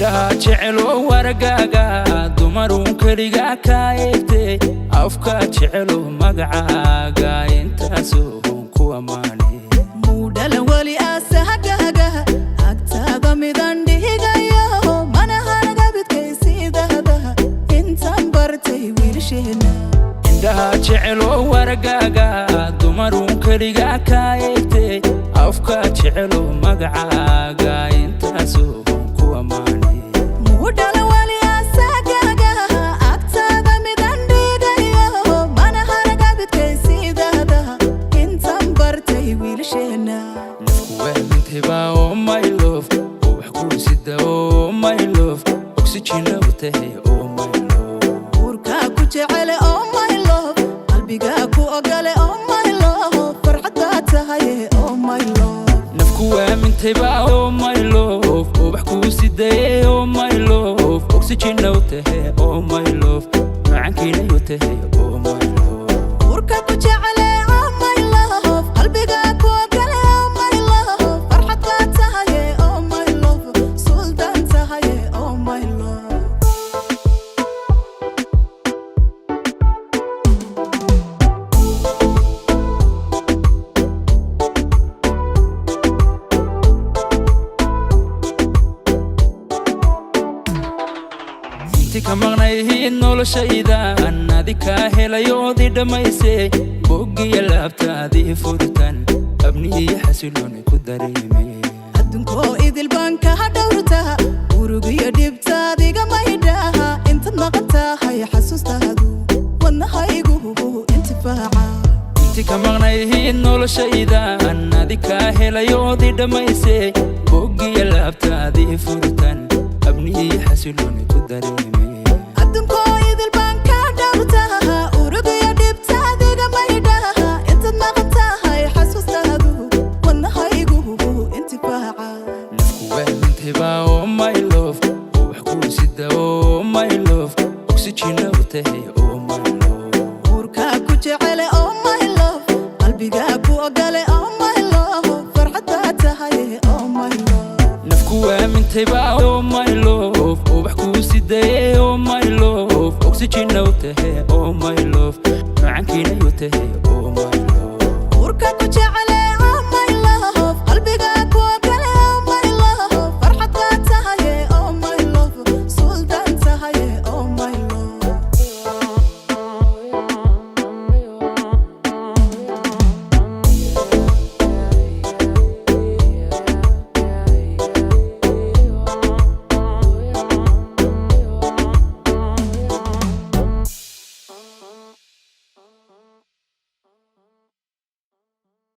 indhaha jecel oo wargaaga dumarun kaliga ka eegtay afka jecel oo magacaaga intaasoo ku amaanay mudala wali asahagaga agtaada midan dhigayo mana hanaga bidkaysiidada intaan bartay wiilsheena indhaha jecel oo wargaaga dumarun kaliga ka eegtay afka jecel oo magacaaga intaasoo ku amaanay mudala wali asahagaga agtaada midan dhigayo mana hanaga bidkaysiidada intaan bartay wiilsheena oh my love oh wax ku sida oh my love oxygen awtahay oh my love urka ku jecel oh my love qalbiga ku ogale oh my love farxada tahay oh my love nafku aamintay ba oh my love oh wax ku sida oh my love oxygen awtahay oh my love macankina awtahay oh my love urka ku jecel oh my love qalbiga ku ogale oh my love farxada tahay oh my love sultan tahay oh my love tika maqnayhiin noloshaydan adika helayoodii dhammaysay boggiya laabtaadii furitan abniyi xasilooni ku dareemay adduunkoo idil baan ka dhowrtaa urugiyo dhibtaadiga maydhaha intaad maqan tahay xasuustaadu wadnahaygu intifaaca tika maqnayhiin noloshaydan adika helayoodii dhammaysay boggiya laabtaadii furitan abniyi xasilooni ku dareemay adduunkoo idil baan ka dhowrtaa urugiyo dhibtaadiga maydhaha intaad maqan tahay xasuustaadu wadnahaygu intifaaca nafku waamintay ba oh my love oh wax ku sida oh my love oxygen awtahay oh my love urka ku jecel oh my love qalbiga ku ogale oh my love farxada tahay oh my love nafku aamintay ba oh my love oh wax ku sida oh my love oxygen awtahay oh my love macankina awtahay oh my love urka ku jecel